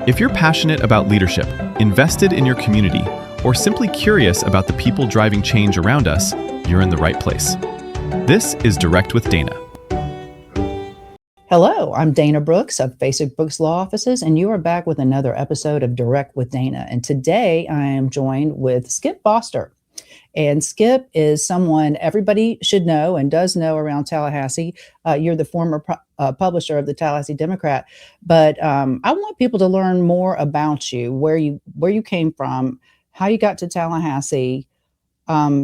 If you're passionate about leadership, invested in your community, or simply curious about the people driving change around us, you're in the right place. This is Direct with Dana. Hello, I'm Dana Brooks of Basic Brooks Law Offices, and you are back with another episode of Direct with Dana. And today I am joined with Skip Foster. And Skip is someone everybody should know and does know around Tallahassee. You're the former publisher of the Tallahassee Democrat, but I want people to learn more about you, where you came from, how you got to Tallahassee.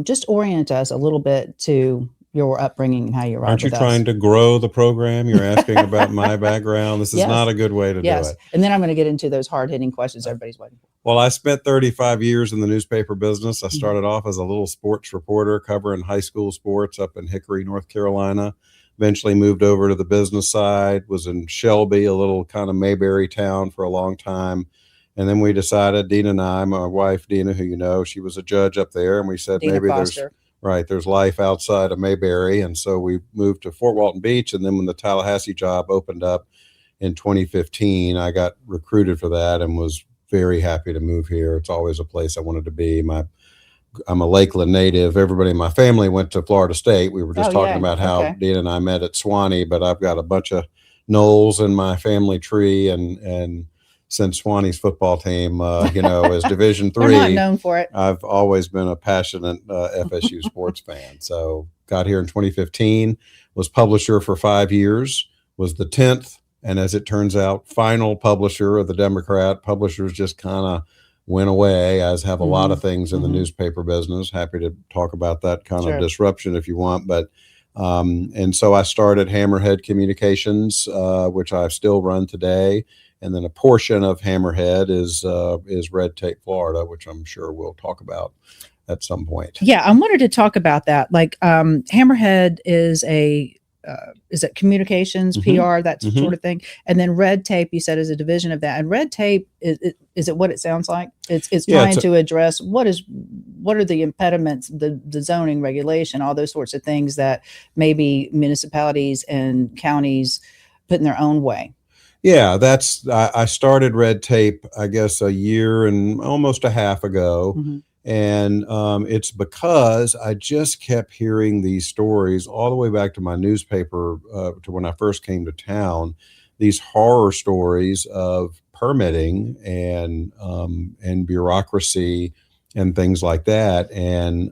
Just orient us a little bit to your upbringing and how you arrived. Aren't you trying to grow the program? You're asking about my background. This is not a good way to do it. And then I'm going to get into those hard-hitting questions everybody's waiting for. Well, I spent 35 years in the newspaper business. I started off as a little sports reporter covering high school sports up in Hickory, North Carolina. Eventually moved over to the business side, was in Shelby, a little kind of Mayberry town for a long time. And then we decided, Dina and I, my wife, Dina, who you know, she was a judge up there. And we said, Dina maybe Foster. there's life outside of Mayberry. And so we moved to Fort Walton Beach. And then when the Tallahassee job opened up in 2015, I got recruited for that and was very happy to move here. It's always a place I wanted to be. I'm a Lakeland native. Everybody in my family went to Florida State. We were just talking about how Dina and I met at Swanee, but I've got a bunch of Knowles in my family tree. And since Swanee's football team, is Division III, They're not known for it. I've always been a passionate FSU sports fan. So got here in 2015, was publisher for 5 years, was the 10th. And as it turns out, final publisher of the Democrat. Publishers just kind of went away, as have a lot of things in the newspaper business. Happy to talk about that kind of disruption if you want. But and so I started Hammerhead Communications, which I still run today. And then a portion of Hammerhead is Red Tape Florida, which I'm sure we'll talk about at some point. Yeah, I wanted to talk about that. Like Hammerhead is it communications, PR, that sort of thing? And then Red Tape, you said, is a division of that. And Red Tape, is it what it sounds like? It's trying to address what are the impediments, the zoning regulation, all those sorts of things that maybe municipalities and counties put in their own way. Yeah, I started Red Tape, I guess, a year and almost a half ago. And it's because I just kept hearing these stories all the way back to my newspaper, to when I first came to town, these horror stories of permitting and bureaucracy and things like that. And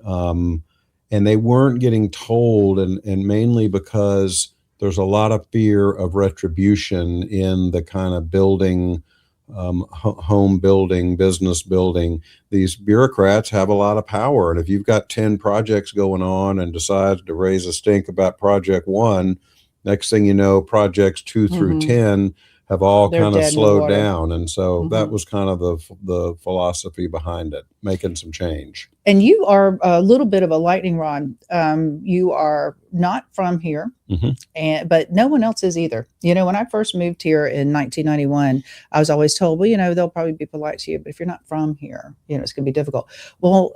they weren't getting told, and mainly because there's a lot of fear of retribution in the kind of building, home building, business building. These bureaucrats have a lot of power. And if you've got 10 projects going on and decide to raise a stink about project 1, next thing you know, projects 2 through 10 have all kind of slowed down. And so that was kind of the philosophy behind it, making some change. And you are a little bit of a lightning rod. You are not from here, but no one else is either. When I first moved here in 1991, I was always told, well, they'll probably be polite to you, but if you're not from here, it's going to be difficult. Well,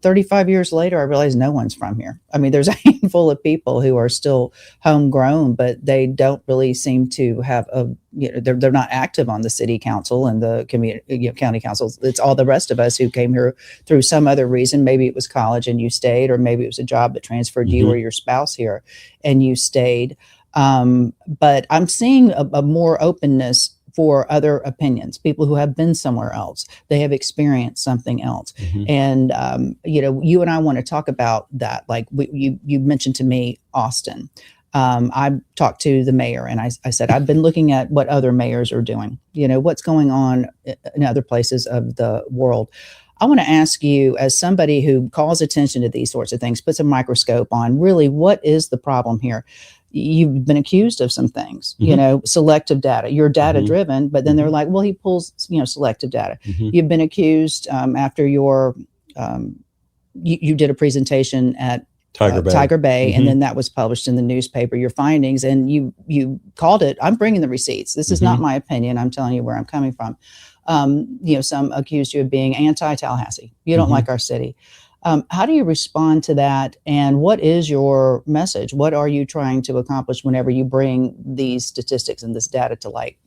35 years later, I realized no one's from here. I mean, there's a handful of people who are still homegrown, but they don't really seem to have they're not active on the city council and the community, county councils. It's all the rest of us who came here through some other reason. Maybe it was college and you stayed, or maybe it was a job that transferred you or your spouse here and you stayed. But I'm seeing a more openness for other opinions, people who have been somewhere else. They have experienced something else. And, you and I want to talk about that. Like you mentioned to me, Austin. I talked to the mayor and I said, I've been looking at what other mayors are doing, what's going on in other places of the world. I want to ask you, as somebody who calls attention to these sorts of things, puts a microscope on, really, what is the problem here? You've been accused of some things, selective data. You're data driven, but then they're like, well, he pulls, selective data. You've been accused after you did a presentation at Tiger Bay, and then that was published in the newspaper, your findings, and you called it, I'm bringing the receipts. This is not my opinion. I'm telling you where I'm coming from. Some accused you of being anti-Tallahassee. You don't like our city. How do you respond to that? And what is your message? What are you trying to accomplish whenever you bring these statistics and this data to light?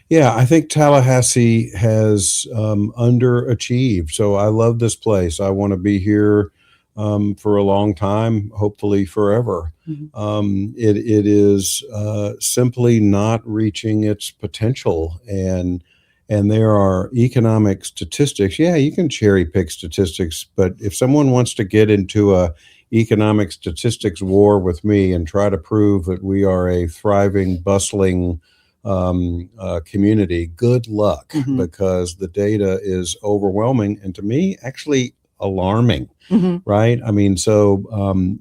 Yeah, I think Tallahassee has underachieved. So I love this place. I want to be here for a long time, hopefully forever. It is simply not reaching its potential, and there are economic statistics. Yeah, you can cherry pick statistics, but if someone wants to get into a economic statistics war with me and try to prove that we are a thriving, bustling community, good luck, because the data is overwhelming and to me actually alarming. Right? I mean, so one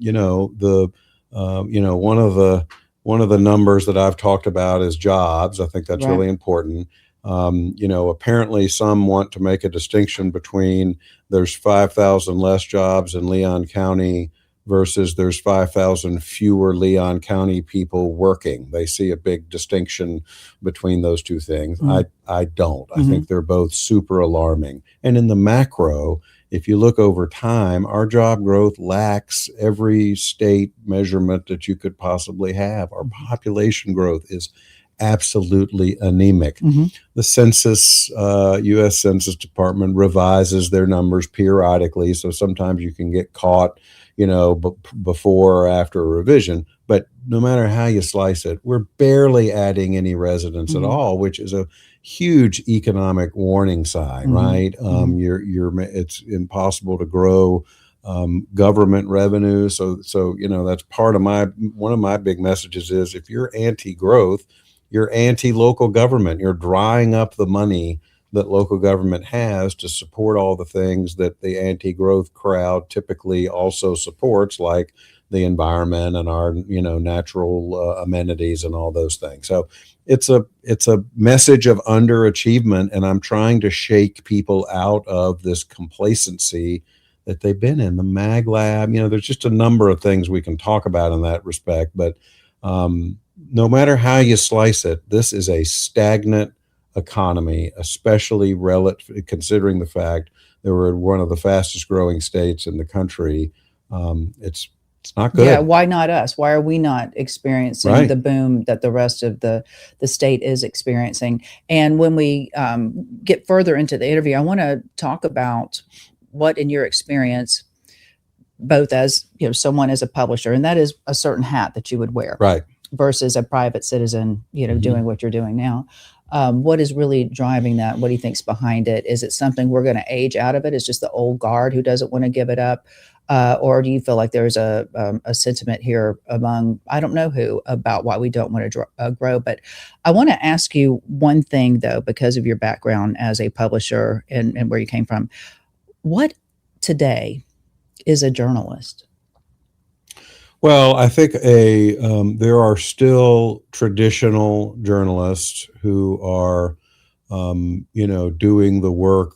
of the numbers that I've talked about is jobs. I think that's really important. Apparently some want to make a distinction between there's 5,000 less jobs in Leon County versus there's 5,000 fewer Leon County people working. They see a big distinction between those two things. I don't. I think they're both super alarming. And in the macro, if you look over time, our job growth lacks every state measurement that you could possibly have. Our population growth is absolutely anemic. The census, U.S. Census Department revises their numbers periodically, so sometimes you can get caught, before or after a revision. But no matter how you slice it, we're barely adding any residents at all, which is a huge economic warning sign, right? It's impossible to grow government revenue. So that's part of one of my big messages is if you're anti-growth, you're anti-local government. You're drying up the money that local government has to support all the things that the anti-growth crowd typically also supports, like the environment and our natural amenities and all those things. So it's a message of underachievement, and I'm trying to shake people out of this complacency that they've been in. The MagLab, there's just a number of things we can talk about in that respect, but no matter how you slice it, this is a stagnant economy, especially relative considering the fact that we're one of the fastest growing states in the country. It's not good. Yeah, why not us? Why are we not experiencing the boom that the rest of the state is experiencing? And when we get further into the interview, I want to talk about what, in your experience, both as someone as a publisher, and that is a certain hat that you would wear, right, versus a private citizen, doing what you're doing now. What is really driving that? What do you think's behind it? Is it something we're going to age out of it? It's just the old guard who doesn't want to give it up? Or do you feel like there's a sentiment here among, I don't know who, about why we don't want to grow? But I want to ask you one thing, though, because of your background as a publisher and where you came from. What today is a journalist? Well, I think there are still traditional journalists who are, doing the work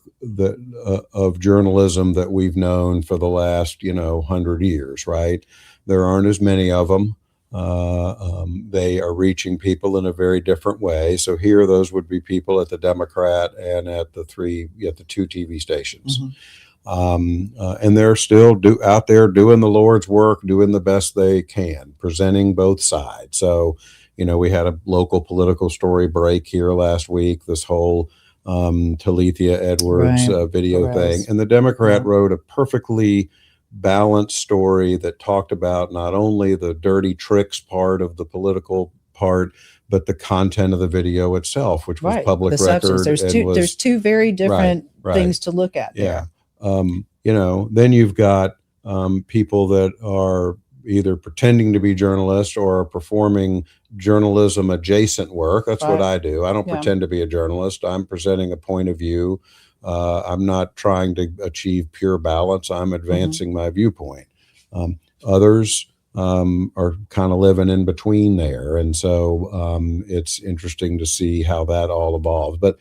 of journalism that we've known for the last, 100 years, right? There aren't as many of them. They are reaching people in a very different way. So here, those would be people at the Democrat and at the two TV stations. And they're still out there doing the Lord's work, doing the best they can, presenting both sides. So, we had a local political story break here last week, this whole Talithia Edwards video thing. And the Democrat wrote a perfectly balanced story that talked about not only the dirty tricks part of the political part, but the content of the video itself, which was public record. There's two very different things to look at there. Then you've got people that are either pretending to be journalists or are performing journalism adjacent work. That's what I do. I don't pretend to be a journalist. I'm presenting a point of view. I'm not trying to achieve pure balance. I'm advancing my viewpoint. Others are kind of living in between there. And so it's interesting to see how that all evolves. But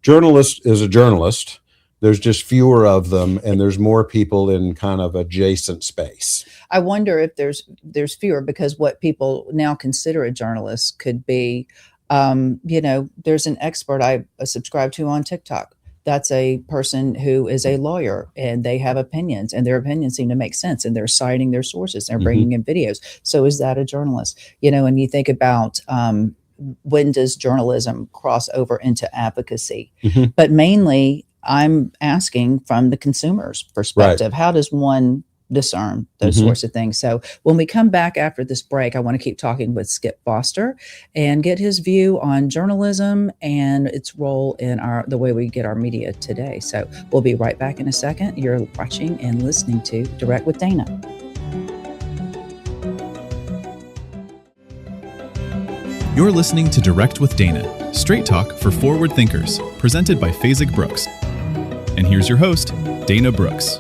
journalist is a journalist. There's just fewer of them, and there's more people in kind of adjacent space. I wonder if there's fewer because what people now consider a journalist could be, there's an expert I subscribe to on TikTok. That's a person who is a lawyer and they have opinions and their opinions seem to make sense and they're citing their sources. They're bringing in videos. So is that a journalist? And you think about when does journalism cross over into advocacy? Mhm. But mainly, I'm asking from the consumer's perspective, how does one discern those Mhm. sorts of things? So when we come back after this break, I want to keep talking with Skip Foster and get his view on journalism and its role in the way we get our media today. So we'll be right back in a second. You're watching and listening to Direct with Dana. You're listening to Direct with Dana, straight talk for forward thinkers, presented by Phasig Brooks. And here's your host, Dana Brooks.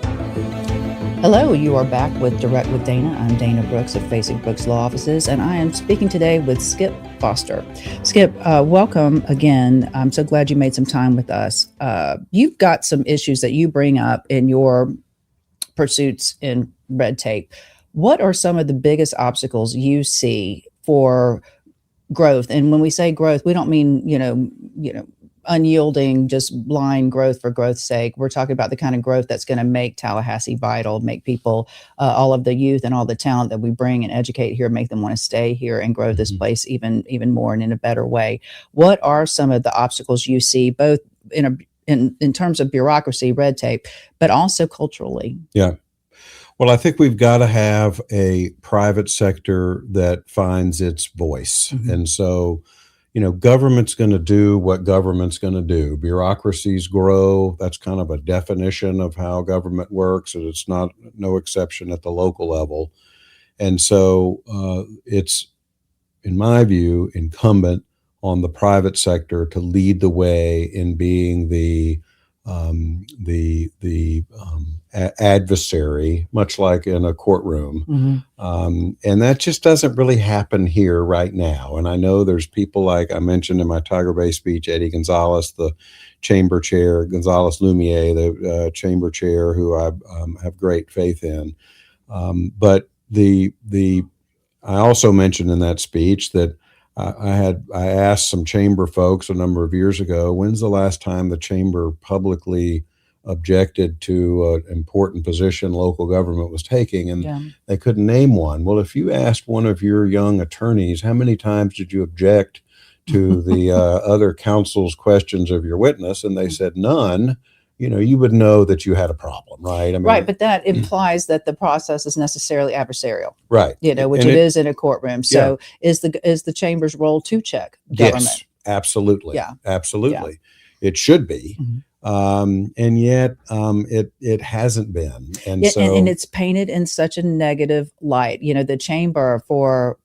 Hello, you are back with Direct with Dana. I'm Dana Brooks of Phasig Brooks Law Offices, and I am speaking today with Skip Foster. Skip, welcome again. I'm so glad you made some time with us. You've got some issues that you bring up in your pursuits in red tape. What are some of the biggest obstacles you see for growth? And when we say growth, we don't mean, unyielding, just blind growth for growth's sake. We're talking about the kind of growth that's going to make Tallahassee vital, make people, all of the youth and all the talent that we bring and educate here, make them want to stay here and grow this place even more and in a better way. What are some of the obstacles you see, both in terms of bureaucracy, red tape, but also culturally? Yeah. Well, I think we've got to have a private sector that finds its voice. Mm-hmm. And so, government's going to do what government's going to do. Bureaucracies grow. That's kind of a definition of how government works, and it's no exception at the local level. And so it's, in my view, incumbent on the private sector to lead the way in being the adversary, much like in a courtroom. Mm-hmm. And that just doesn't really happen here right now. And I know there's people like I mentioned in my Tiger Bay speech, Eddie Gonzalez, the chamber chair, Gonzalez Lumiere, the chamber chair, who I have great faith in. But I also mentioned in that speech that I asked some chamber folks a number of years ago, when's the last time the chamber publicly objected to an important position local government was taking? And they couldn't name one. Well, if you asked one of your young attorneys, how many times did you object to the other counsel's questions of your witness? And they said none. You would know that you had a problem, right? I mean, right, but that implies that the process is necessarily adversarial, right? Which it is in a courtroom. So, is the chamber's role to check government? Yes, absolutely. Yeah, absolutely. Yeah. It should be, and yet it hasn't been, and it's painted in such a negative light. The chamber for.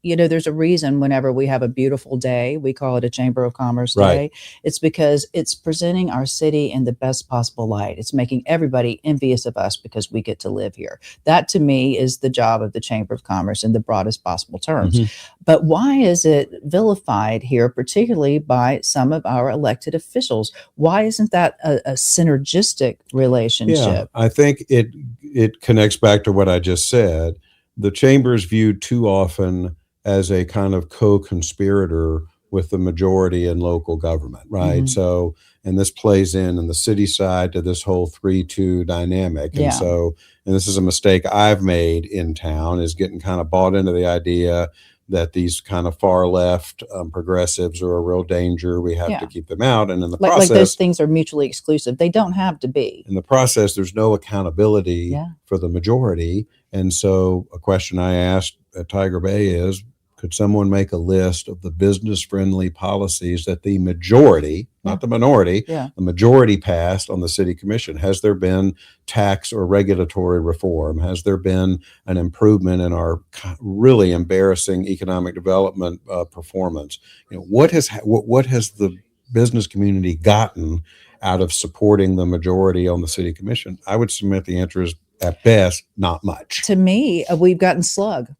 There's a reason whenever we have a beautiful day, we call it a Chamber of Commerce Day. It's because it's presenting our city in the best possible light. It's making everybody envious of us because we get to live here. That, to me, is the job of the Chamber of Commerce in the broadest possible terms. But why is it vilified here, particularly by some of our elected officials? Why isn't that a synergistic relationship? Yeah, I think it connects back to what I just said. The chamber is viewed too often as a kind of co-conspirator with the majority in local government, right? So, and this plays in the city side to this whole 3-2 dynamic. And so, and this is a mistake I've made in town, is getting kind of bought into the idea that these kind of far left progressives are a real danger. We have to keep them out. And in the process, like those things are mutually exclusive. They don't have to be. In the process, there's no accountability for the majority. And so a question I asked at Tiger Bay is, could someone make a list of the business-friendly policies that the majority, not the minority, the majority passed on the city commission? Has there been tax or regulatory reform? Has there been an improvement in our really embarrassing economic development performance? What has the business community gotten out of supporting the majority on the city commission? I would submit the answer is, at best, not much. To me, we've gotten slug.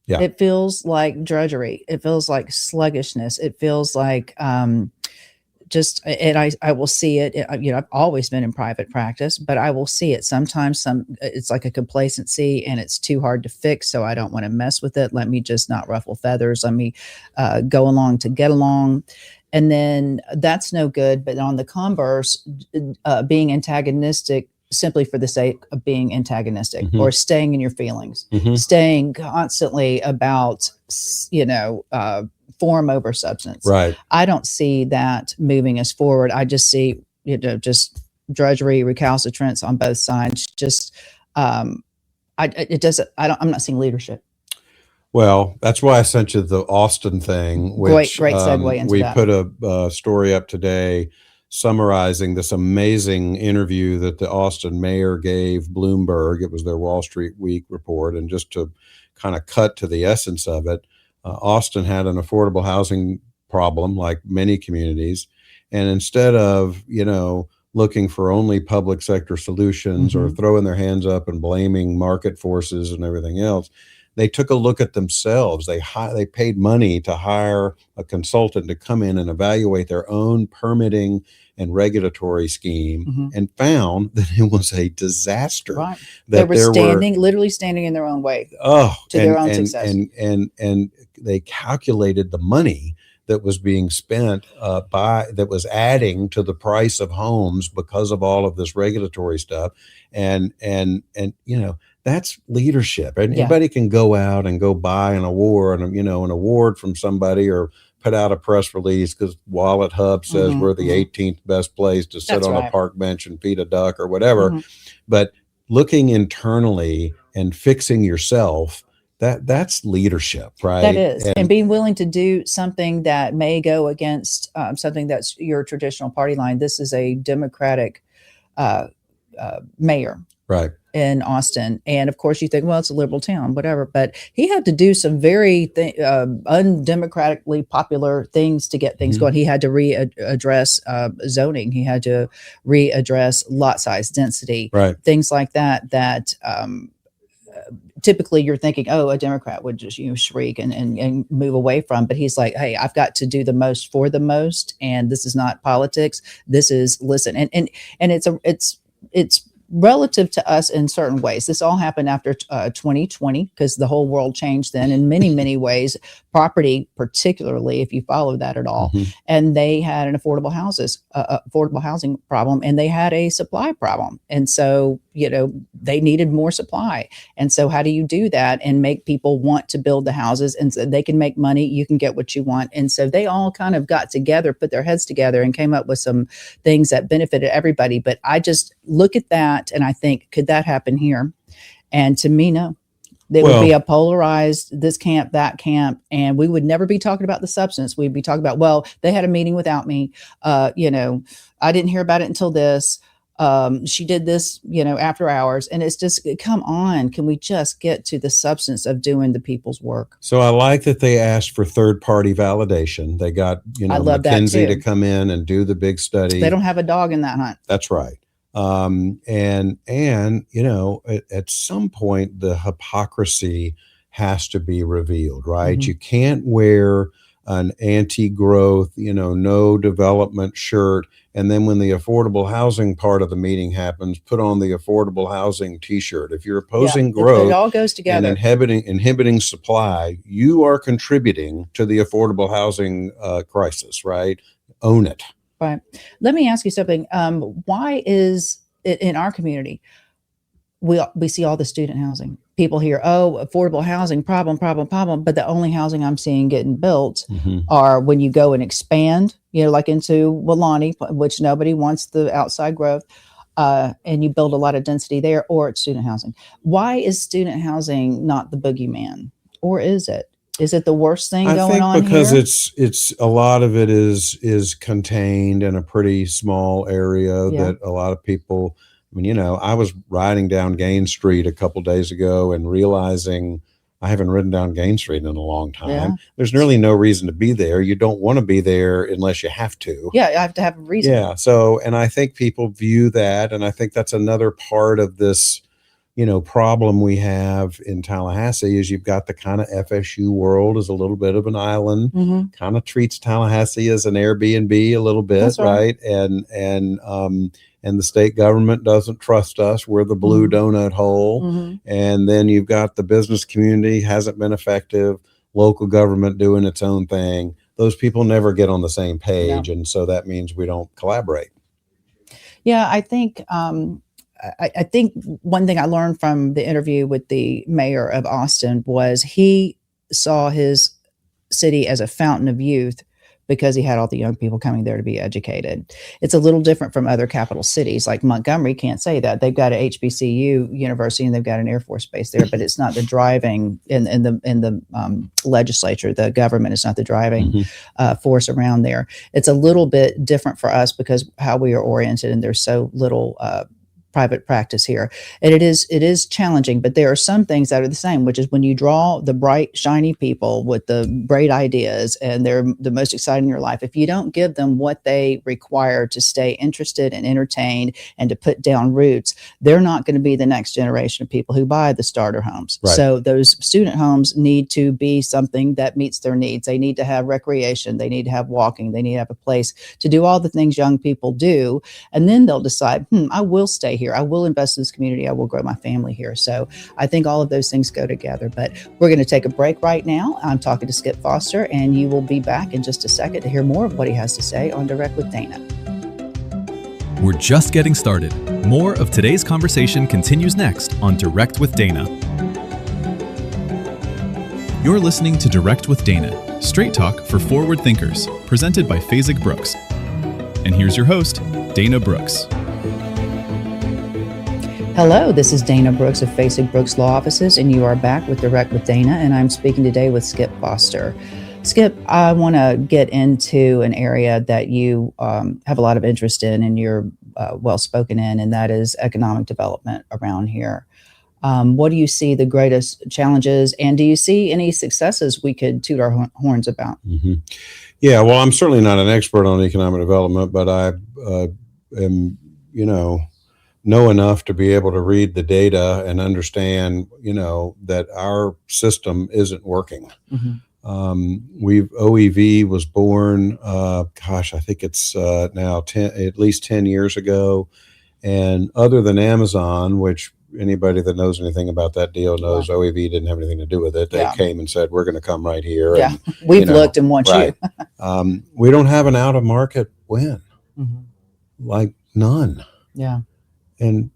Yeah. It feels like drudgery. It feels like sluggishness. It feels like and I will see it. I've always been in private practice, but I will see it sometimes. It's like a complacency, and it's too hard to fix. So I don't want to mess with it. Let me just not ruffle feathers. Let me go along to get along. And then that's no good. But on the converse, being antagonistic simply for the sake of being antagonistic, or staying in your feelings, staying constantly about, form over substance. Right. I don't see that moving us forward. I just see, just drudgery, recalcitrance on both sides. Just, it doesn't, I'm not seeing leadership. Well, that's why I sent you the Austin thing, which Great segue into we that. put a story up today summarizing this amazing interview that the Austin mayor gave Bloomberg. It was their Wall Street Week report. And just to kind of cut to the essence of it, Austin had an affordable housing problem like many communities. And instead of, looking for only public sector solutions or throwing their hands up and blaming market forces and everything else, they took a look at themselves. They paid money to hire a consultant to come in and evaluate their own permitting and regulatory scheme, and found that it was a disaster. Right. That they were literally standing in their own way their own success. And they calculated the money that was being spent that was adding to the price of homes because of all of this regulatory stuff. And that's leadership. Anybody can go out and go buy an award, an award from somebody, or put out a press release because Wallet Hub says we're the 18th best place to sit on a park bench and feed a duck or whatever. But looking internally and fixing yourself, that's leadership, right? That is. And being willing to do something that may go against something that's your traditional party line. This is a Democratic mayor. Right. In Austin. And of course you think, well, it's a liberal town, whatever, but he had to do some very undemocratically popular things to get things going. He had to readdress zoning. He had to readdress lot size density, things like that typically you're thinking, oh, a Democrat would just, shriek and move away from, but he's like, hey, I've got to do the most for the most. And this is not politics. This is listen. And it's relative to us in certain ways. This all happened after 2020 because the whole world changed then in many, many ways, property, particularly if you follow that at all. And they had an affordable housing problem, and they had a supply problem. And so, they needed more supply. And so how do you do that and make people want to build the houses, and so they can make money, you can get what you want. And so they all kind of got together, put their heads together, and came up with some things that benefited everybody. But I just look at that and I think, could that happen here? And to me, no. There would be a polarized this camp, that camp, and we would never be talking about the substance. We'd be talking about, well, they had a meeting without me. I didn't hear about it until this. She did this, after hours. And it's just, come on, can we just get to the substance of doing the people's work? So I like that they asked for third-party validation. They got, McKinsey to come in and do the big study. They don't have a dog in that hunt. That's right. And at some point the hypocrisy has to be revealed, right? You can't wear an anti-growth, no development shirt, and then when the affordable housing part of the meeting happens, put on the affordable housing t-shirt. If you're opposing growth, it all goes together, and inhibiting supply, you are contributing to the affordable housing crisis, right? Own it. Right. Let me ask you something. Why is it in our community, we see all the student housing? People hear, oh, affordable housing, problem. But the only housing I'm seeing getting built are when you go and expand, like into Walani, which nobody wants the outside growth, and you build a lot of density there, or it's student housing. Why is student housing not the boogeyman? Or is it? Is it the worst thing going on here? Because it's a lot of it is contained in a pretty small area that a lot of people. I was riding down Gaines Street a couple days ago and realizing I haven't ridden down Gaines Street in a long time. Yeah. There's really no reason to be there. You don't want to be there unless you have to. Yeah, you have to have a reason. Yeah. So, and I think people view that, and I think that's another part of this. Problem we have in Tallahassee is you've got the kind of FSU world as a little bit of an island, kind of treats Tallahassee as an Airbnb a little bit, that's right? And the state government doesn't trust us. We're the blue donut hole. And then you've got the business community hasn't been effective, local government doing its own thing. Those people never get on the same page. No. And so that means we don't collaborate. Yeah, I think I think one thing I learned from the interview with the mayor of Austin was he saw his city as a fountain of youth because he had all the young people coming there to be educated. It's a little different from other capital cities. Like Montgomery can't say that. They've got a HBCU university and they've got an Air Force base there, but it's not the driving in the legislature. The government is not the driving force around there. It's a little bit different for us because how we are oriented, and there's so little private practice here. And it is challenging, but there are some things that are the same, which is when you draw the bright, shiny people with the great ideas and they're the most exciting in your life, if you don't give them what they require to stay interested and entertained and to put down roots, they're not going to be the next generation of people who buy the starter homes. Right. So those student homes need to be something that meets their needs. They need to have recreation. They need to have walking. They need to have a place to do all the things young people do. And then they'll decide, I will stay here. I will invest in this community. I will grow my family here. So I think all of those things go together. But we're going to take a break right now. I'm talking to Skip Foster, and you will be back in just a second to hear more of what he has to say on Direct with Dana. We're just getting started. More of today's conversation continues next on Direct with Dana. You're listening to Direct with Dana, straight talk for forward thinkers, presented by Fasig Brooks. And here's your host, Dana Brooks. Hello, this is Dana Brooks of Fasig Brooks Law Offices, and you are back with Direct with Dana, and I'm speaking today with Skip Foster. Skip, I want to get into an area that you have a lot of interest in and you're well-spoken in, and that is economic development around here. What do you see the greatest challenges, and do you see any successes we could toot our horns about? Mm-hmm. Yeah, well, I'm certainly not an expert on economic development, but I am, know enough to be able to read the data and understand, that our system isn't working. OEV was born, I think it's now at least 10 years ago. And other than Amazon, which anybody that knows anything about that deal knows OEV didn't have anything to do with it. They came and said, we're going to come right here. Yeah, and, we've looked and want you. We don't have an out-of-market win, like none. Yeah. And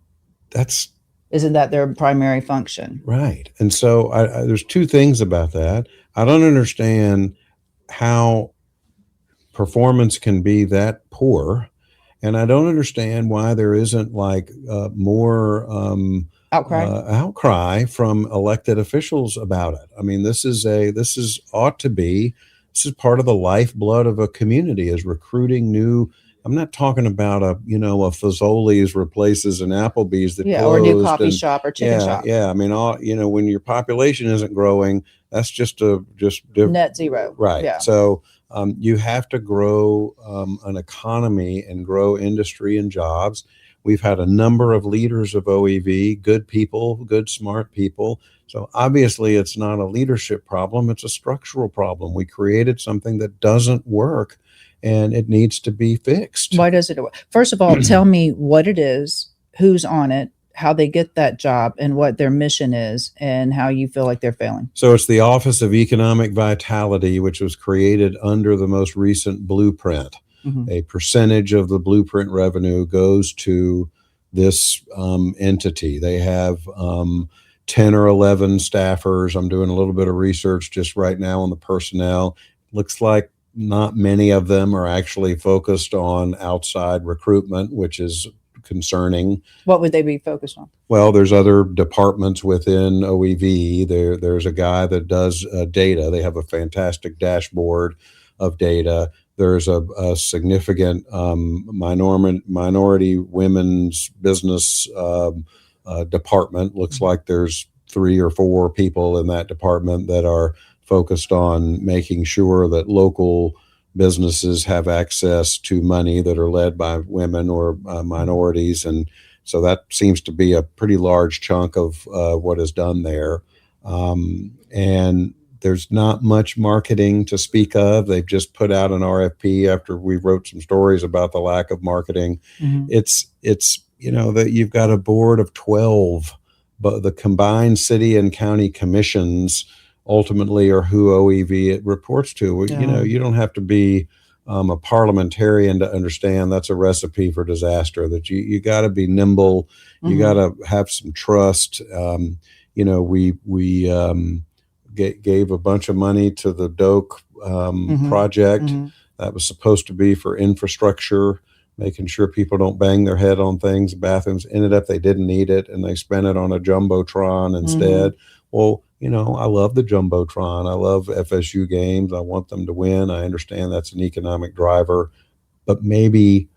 isn't that their primary function? Right. And so there's two things about that. I don't understand how performance can be that poor. And I don't understand why there isn't more outcry from elected officials about it. I mean, this is part of the lifeblood of a community, is recruiting new. I'm not talking about a Fazoli's replaces an Applebee's that closed, or a new coffee shop or chicken shop. Yeah. I mean, when your population isn't growing, that's just net zero. Right. Yeah. So you have to grow an economy and grow industry and jobs. We've had a number of leaders of OEV, good people, good, smart people. So obviously it's not a leadership problem. It's a structural problem. We created something that doesn't work, and it needs to be fixed. Why does it work? First of all, tell me what it is, who's on it, how they get that job, and what their mission is, and how you feel like they're failing. So it's the Office of Economic Vitality, which was created under the most recent blueprint. A percentage of the blueprint revenue goes to this entity. They have 10 or 11 staffers. I'm doing a little bit of research just right now on the personnel. Looks like not many of them are actually focused on outside recruitment, which is concerning. What would they be focused on? Well, there's other departments within OEV. There's a guy that does data. They have a fantastic dashboard of data. There's a significant minority women's business department. Looks like there's 3 or 4 people in that department that are focused on making sure that local businesses have access to money that are led by women or minorities. And so that seems to be a pretty large chunk of what is done there. And there's not much marketing to speak of. They've just put out an RFP after we wrote some stories about the lack of marketing. It's that you've got a board of 12, but the combined city and county commissions ultimately are who OEV it reports to. You don't have to be a parliamentarian to understand that's a recipe for disaster, that you got to be nimble. You got to have some trust. gave a bunch of money to the Doak project that was supposed to be for infrastructure, making sure people don't bang their head on things. Bathrooms ended up they didn't need it, and they spent it on a jumbotron instead. Well, I love the jumbotron. I love FSU games. I want them to win. I understand that's an economic driver, but maybe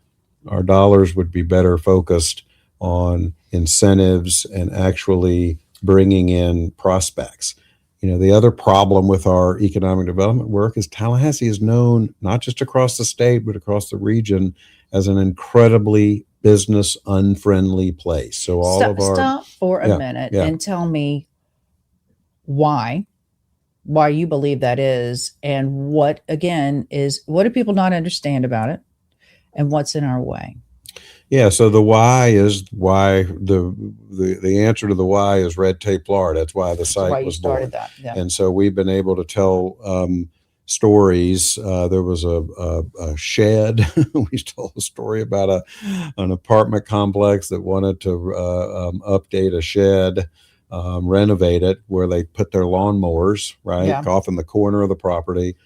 our dollars would be better focused on incentives and actually bringing in prospects. The other problem with our economic development work is Tallahassee is known not just across the state, but across the region as an incredibly business unfriendly place. So stop for a minute and tell me why you believe that is, and what do people not understand about it, and what's in our way? Yeah, so the why is why the answer to the why is red tape, Florida. That's why the site was born. That. Yeah. And so we've been able to tell stories. There was a shed. We told a story about an apartment complex that wanted to update a shed, renovate it, where they put their lawnmowers off in the corner of the property.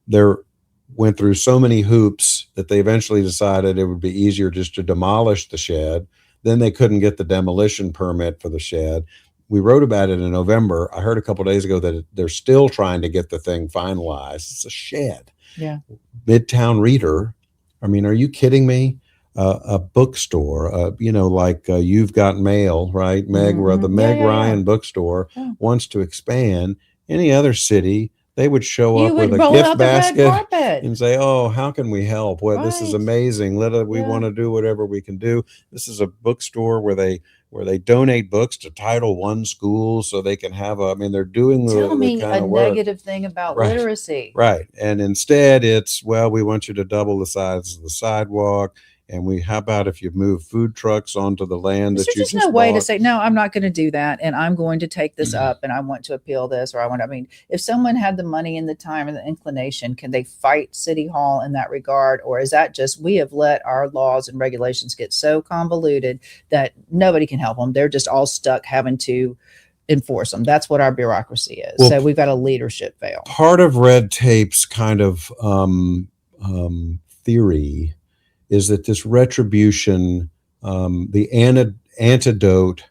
They're went through so many hoops that they eventually decided it would be easier just to demolish the shed. Then they couldn't get the demolition permit for the shed. We wrote about it in November. I heard a couple of days ago that they're still trying to get the thing finalized. It's a shed. Yeah. Midtown Reader. I mean, are you kidding me? A bookstore, like You've Got Mail, right? The Meg Ryan bookstore wants to expand. Any other city, they would show up with a gift basket and say, "Oh, how can we help? Well, this is amazing. We want to do whatever we can do." This is a bookstore where they donate books to Title I schools so they can have they're doing Tell me kind a of work. negative thing about literacy. Right. And instead it's, we want you to double the size of the sidewalk. And how about if you move food trucks onto the land that you just no way to say, no, I'm not going to do that. And I'm going to take this up and I want to appeal this, or if someone had the money and the time and the inclination, can they fight City Hall in that regard? Or is that just, we have let our laws and regulations get so convoluted that nobody can help them. They're just all stuck having to enforce them. That's what our bureaucracy is. Well, so we've got a leadership fail. Part of red tape's kind of theory is that this retribution, the antidote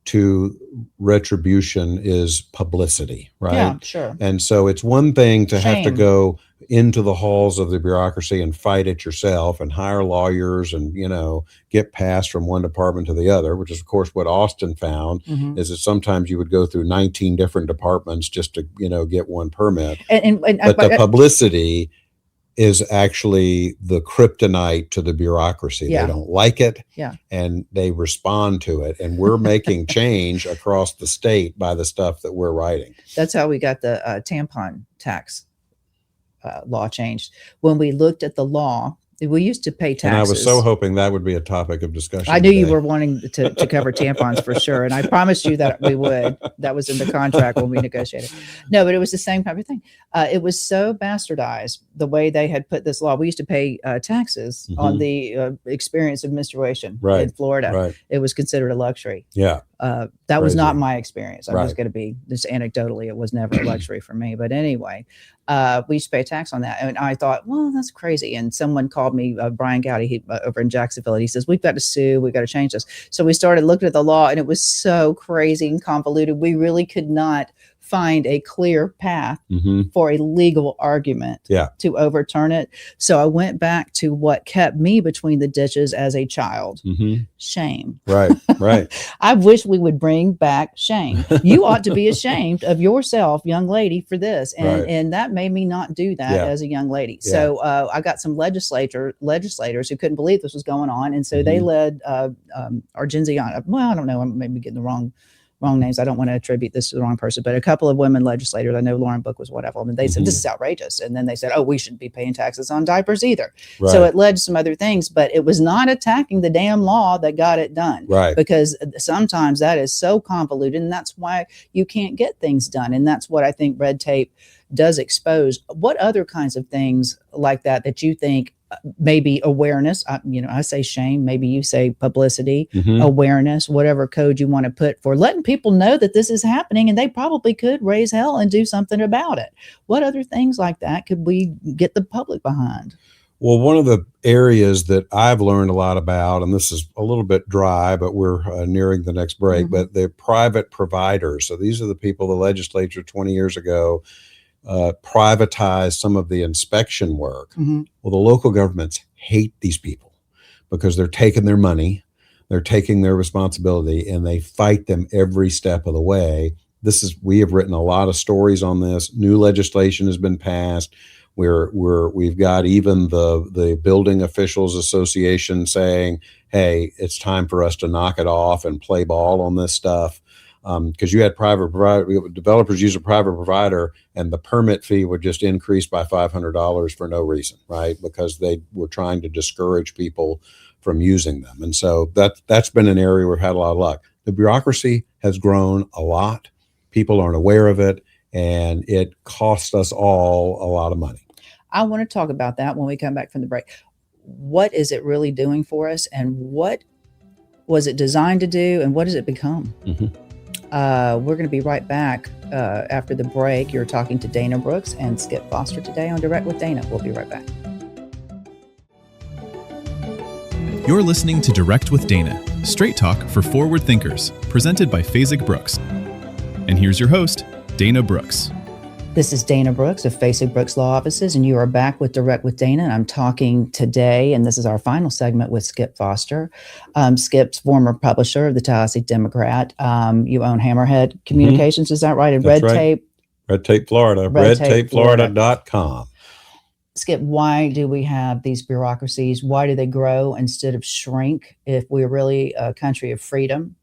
to retribution is publicity, right? Yeah, sure. And so it's one thing to have to go into the halls of the bureaucracy and fight it yourself and hire lawyers and, get passed from one department to the other, which is, of course, what Austin found, is that sometimes you would go through 19 different departments just to, get one permit. But the publicity is actually the kryptonite to the bureaucracy. They don't like it, and they respond to it. And we're making change across the state by the stuff that we're writing. That's how we got the tampon tax law changed. When we looked at the law, we used to pay taxes. And I was so hoping that would be a topic of discussion. I knew you were wanting to cover tampons for sure. And I promised you that we would. That was in the contract when we negotiated. No, but it was the same type of thing. It was so bastardized the way they had put this law. We used to pay taxes on the experience of menstruation in Florida. Right. It was considered a luxury. Yeah. That was not my experience. I was going to be just anecdotally, it was never a luxury for me. But anyway, we used to pay a tax on that. And I thought, well, that's crazy. And someone called me, Brian Gowdy, over in Jacksonville. And he says, we've got to sue. We've got to change this. So we started looking at the law, and it was so crazy and convoluted. We really could not find a clear path for a legal argument to overturn it. So I went back to what kept me between the ditches as a child. Shame. Right. I wish we would bring back shame. You ought to be ashamed of yourself, young lady, for this. And that made me not do that as a young lady. So I got some legislators who couldn't believe this was going on. And so they led Argenziana. Well, I don't know. I'm maybe getting the wrong names. I don't want to attribute this to the wrong person, but a couple of women legislators, I know Lauren Book was one of them, and they said, this is outrageous. And then they said, oh, we shouldn't be paying taxes on diapers either. Right. So it led to some other things, but it was not attacking the damn law that got it done. Right. Because sometimes that is so convoluted, and that's why you can't get things done. And that's what I think red tape does expose. What other kinds of things like that you think maybe awareness, I say shame, maybe you say publicity, Mm-hmm. awareness, whatever code you want to put for letting people know that this is happening and they probably could raise hell and do something about it. What other things like that could we get the public behind? Well, one of the areas that I've learned a lot about, and this is a little bit dry, but we're nearing the next break, but the private providers. So these are the people the legislature 20 years ago privatized some of the inspection work. Well, the local governments hate these people because they're taking their money, they're taking their responsibility, and they fight them every step of the way. We have written a lot of stories on this. New legislation has been passed. We've got even the Building Officials Association saying, hey, it's time for us to knock it off and play ball on this stuff. Because you had private provider, developers use a private provider, and the permit fee would just increase by $500 for no reason, right? Because they were trying to discourage people from using them. And so that's been an area we've had a lot of luck. The bureaucracy has grown a lot. People aren't aware of it, and it costs us all a lot of money. I want to talk about that when we come back from the break. What is it really doing for us, and what was it designed to do, and what has it become? We're going to be right back after the break. You're talking to Dana Brooks and Skip Foster today on Direct with Dana. We'll be right back. You're listening to Direct with Dana, straight talk for forward thinkers, presented by Fasig Brooks. And here's your host, Dana Brooks. This is Dana Brooks of Fasig Brooks Law Offices, and you are back with Direct with Dana. And I'm talking today, and this is our final segment with Skip Foster. Skip's former publisher of the Tallahassee Democrat. You own Hammerhead Communications, is that right? And That's Red right. Tape. Red Tape Florida, redtapeflorida.com. Skip, why do we have these bureaucracies? Why do they grow instead of shrink if we're really a country of freedom,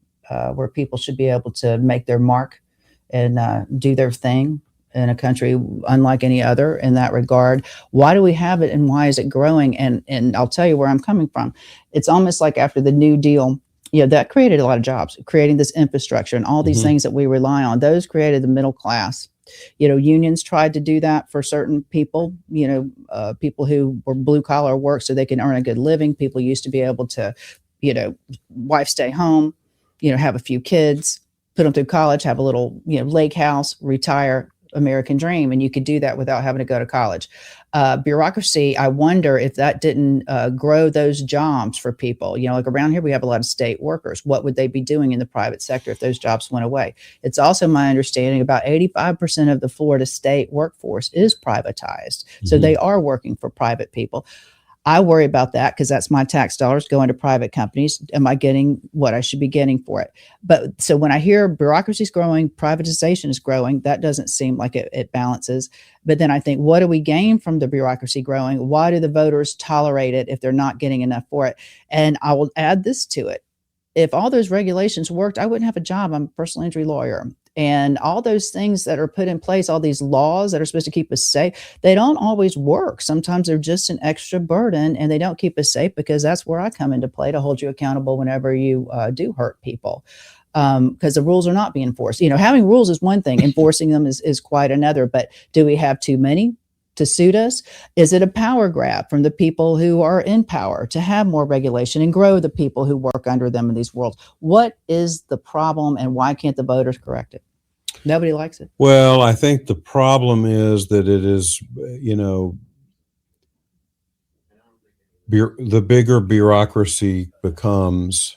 where people should be able to make their mark and do their thing? In a country unlike any other in that regard? Why do we have it, and why is it growing? And I'll tell you where I'm coming from. It's almost like after the New Deal, that created a lot of jobs, creating this infrastructure and all these things that we rely on. Those created the middle class. Unions tried to do that for certain people, people who were blue collar work so they can earn a good living. People used to be able to, wife stay home, have a few kids, put them through college, have a little, lake house, retire, American dream. And you could do that without having to go to college. Bureaucracy, I wonder if that didn't grow those jobs for people. Like around here, we have a lot of state workers. What would they be doing in the private sector if those jobs went away? It's also my understanding about 85% of the Florida state workforce is privatized. So they are working for private people. I worry about that because that's my tax dollars going to private companies. Am I getting what I should be getting for it? But so when I hear bureaucracy is growing, privatization is growing, that doesn't seem like it balances. But then I think, what do we gain from the bureaucracy growing? Why do the voters tolerate it if they're not getting enough for it? And I will add this to it. If all those regulations worked, I wouldn't have a job. I'm a personal injury lawyer. And all those things that are put in place, all these laws that are supposed to keep us safe, they don't always work. Sometimes they're just an extra burden, and they don't keep us safe, because that's where I come into play to hold you accountable whenever you do hurt people. Because the rules are not being enforced. Having rules is one thing, enforcing them is quite another. But do we have too many to suit us? Is it a power grab from the people who are in power to have more regulation and grow the people who work under them in these worlds? What is the problem, and why can't the voters correct it? Nobody likes it. Well, I think the problem is that it is, the bigger bureaucracy becomes,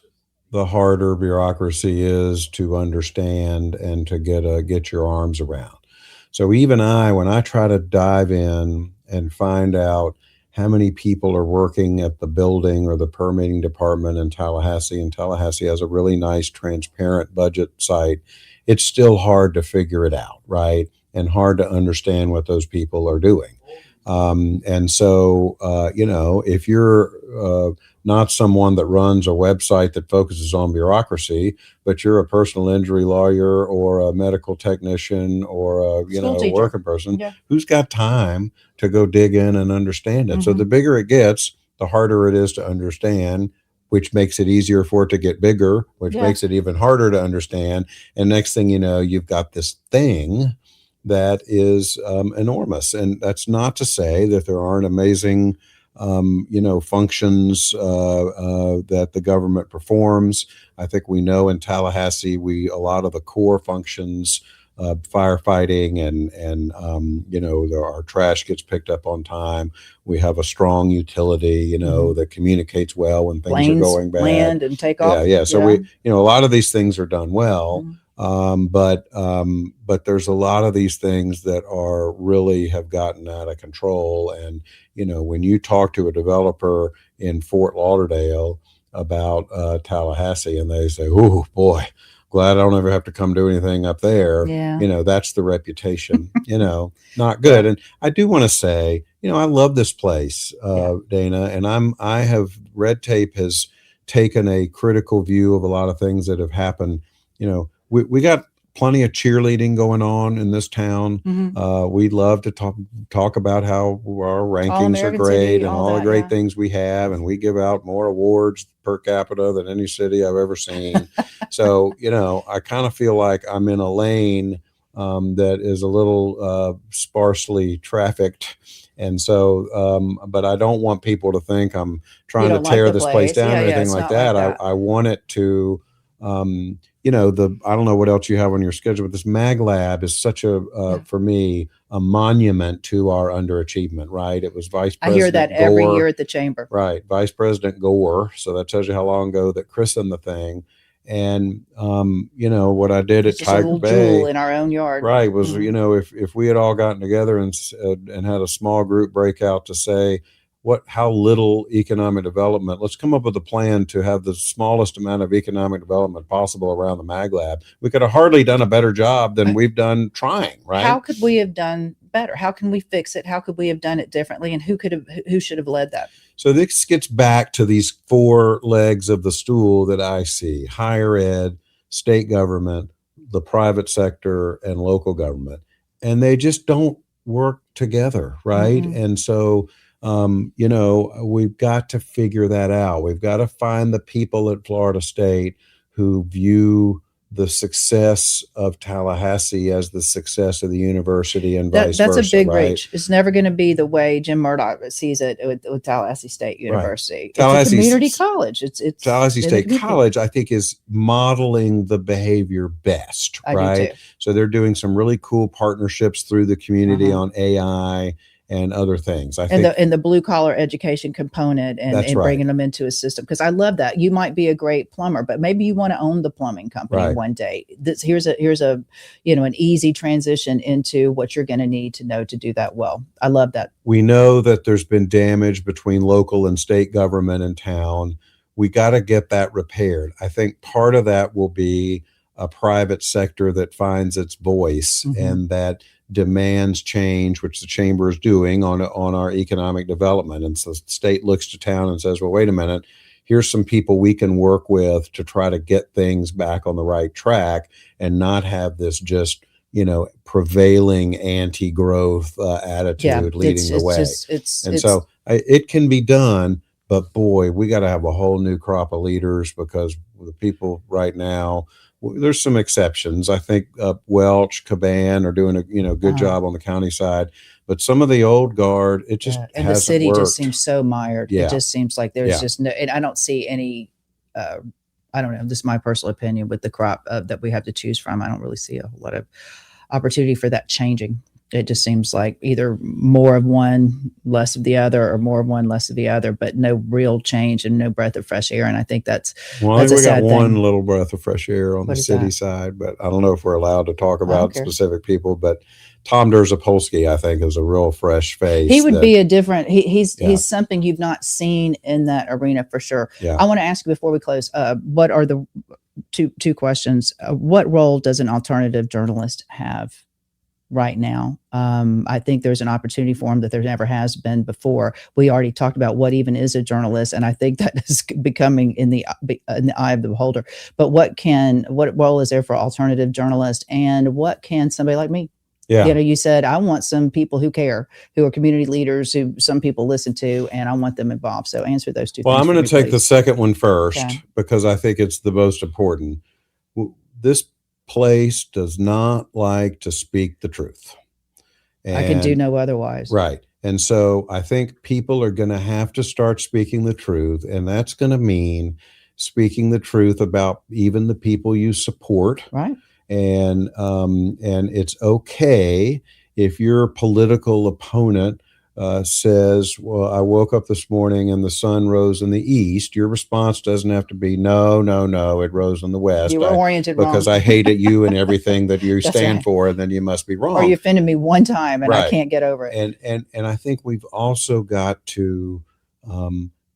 the harder bureaucracy is to understand and to get your arms around. So even when I try to dive in and find out how many people are working at the building or the permitting department in Tallahassee, and Tallahassee has a really nice transparent budget site, it's still hard to figure it out, right? And hard to understand what those people are doing. And so, if you're not someone that runs a website that focuses on bureaucracy, but you're a personal injury lawyer or a medical technician or a working person, who's got time to go dig in and understand it? So the bigger it gets, the harder it is to understand, which makes it easier for it to get bigger, which makes it even harder to understand. And next thing you know, you've got this thing that is enormous. And that's not to say that there aren't amazing functions that the government performs. I think we know in Tallahassee, a lot of the core functions, firefighting and our trash gets picked up on time. We have a strong utility, that communicates well when things are going bad. Land and take off. Yeah. So a lot of these things are done well. But there's a lot of these things that really have gotten out of control. And, when you talk to a developer in Fort Lauderdale about Tallahassee and they say, oh boy, glad I don't ever have to come do anything up there. Yeah. That's the reputation, not good. And I do want to say, I love this place, Dana, and Red Tape has taken a critical view of a lot of things that have happened. We got plenty of cheerleading going on in this town. We love to talk about how our rankings are great and all the great things we have. And we give out more awards per capita than any city I've ever seen. So, I kind of feel like I'm in a lane that is a little sparsely trafficked. And so, but I don't want people to think I'm trying to tear this place down or anything like that. I want it to, I don't know what else you have on your schedule, but this MagLab is such for me, a monument to our underachievement, right? It was Vice President I hear that Gore, every year at the chamber. Right. Vice President Gore. So that tells you how long ago that christened the thing. And, what I did at Tiger Bay jewel in our own yard. Right. Was, if we had all gotten together and had a small group breakout to say, how little economic development, let's come up with a plan to have the smallest amount of economic development possible around the MagLab. We could have hardly done a better job than we've done trying, right? How could we have done better? How can we fix it? How could we have done it differently? And who should have led that? So this gets back to these four legs of the stool that I see: higher ed, state government, the private sector, and local government. And they just don't work together, right? And so we've got to figure that out. We've got to find the people at Florida State who view the success of Tallahassee as the success of the university and vice versa. That's a big right? reach. It's never going to be the way Jim Murdoch sees it with Tallahassee State University. Right. It's a community college. It's Tallahassee State College, I think, is modeling the behavior best, right? I do too. So they're doing some really cool partnerships through the community on AI and other things. I think the blue collar education component and bringing them into a system. Because I love that. You might be a great plumber, but maybe you want to own the plumbing company one day. Here's a an easy transition into what you're going to need to know to do that well. I love that. We know that there's been damage between local and state government in town. We got to get that repaired. I think part of that will be a private sector that finds its voice and that demands change, which the chamber is doing on our economic development. And so the state looks to town and says, well, wait a minute, here's some people we can work with to try to get things back on the right track and not have this just, prevailing anti-growth attitude leading the way. So it can be done, but boy, we got to have a whole new crop of leaders because the people right now, there's some exceptions. I think Welch, Caban are doing a good job on the county side, but some of the old guard, it just and the city worked. just seems so mired. Yeah. It just seems like there's just no, and I don't see any. I don't know. This is my personal opinion with the crop that we have to choose from. I don't really see a whole lot of opportunity for that changing. It just seems like either more of one, less of the other, or more of one, less of the other, but no real change and no breath of fresh air. And I think that's I think we got one little breath of fresh air on the city side, but I don't know if we're allowed to talk about specific people. But Tom Derzapolsky, I think, is a real fresh face. He would be a different. He's something you've not seen in that arena for sure. Yeah. I want to ask you before we close. What are the two questions? What role does an alternative journalist have right now? I think there's an opportunity for him that there never has been before. We already talked about what even is a journalist, and I think that is becoming in the eye of the beholder. But what role is there for alternative journalists, and what can somebody like me? Yeah. You said, I want some people who care, who are community leaders, who some people listen to, and I want them involved. So answer those two things. Well, I'm going to take the second one first because I think it's the most important. This place does not like to speak the truth. I can do no otherwise. Right. And so I think people are going to have to start speaking the truth, and that's going to mean speaking the truth about even the people you support. Right. And it's okay if your political opponent says, well, I woke up this morning and the sun rose in the east. Your response doesn't have to be, no, it rose in the west. You were oriented wrong. Because I hated you and everything that you stand right. for, and then you must be wrong. Or you offended me one time and right. I can't get over it. And I think we've also got to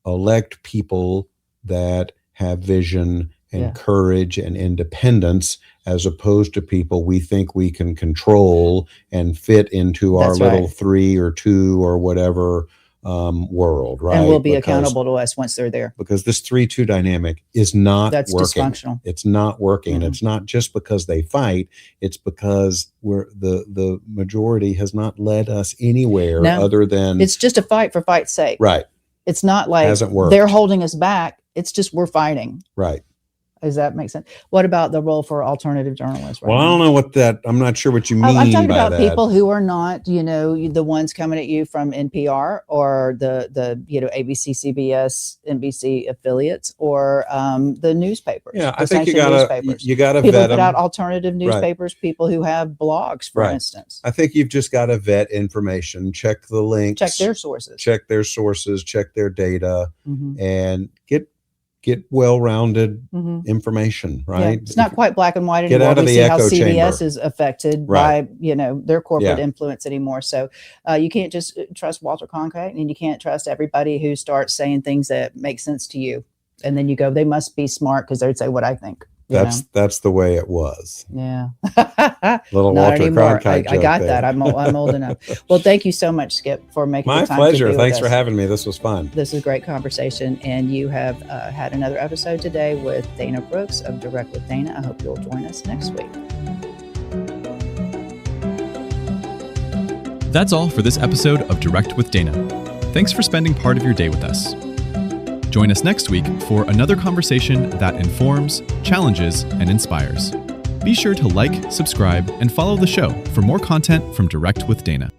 elect people that have vision and courage and independence, as opposed to people we think we can control and fit into our little 3 or 2 or whatever world, right? And will be accountable to us once they're there. Because this 3-2 dynamic is not working. Dysfunctional. It's not working. Mm-hmm. It's not just because they fight. It's because the majority has not led us anywhere other than... It's just a fight for fight's sake. Right. It's not like they're holding us back. It's just we're fighting. Right. Does that make sense? What about the role for alternative journalists? Well, I don't know I'm not sure what you mean by that. I'm talking about people who are not, the ones coming at you from NPR or the ABC, CBS, NBC affiliates, or the newspapers. Yeah, I think you got to vet them. People who put out alternative newspapers, people who have blogs, for instance. I think you've just got to vet information, check the links, check their sources, check their data, and get well-rounded information, right? Yeah, it's not quite black and white anymore. Get out of the echo chamber. We see how CBS chamber. is affected by, their corporate influence anymore. So you can't just trust Walter Cronkite, and you can't trust everybody who starts saying things that make sense to you. And then you go, they must be smart because they'd say what I think. That's the way it was. Yeah. Little Not Walter anymore. Cronkite I got joke that. I'm old enough. Well, thank you so much, Skip, for making the time. My pleasure. To be Thanks with us. for having me. This was fun. This is a great conversation. And you have had another episode today with Dana Brooks of Direct with Dana. I hope you'll join us next week. That's all for this episode of Direct with Dana. Thanks for spending part of your day with us. Join us next week for another conversation that informs, challenges, and inspires. Be sure to like, subscribe, and follow the show for more content from Direct with Dana.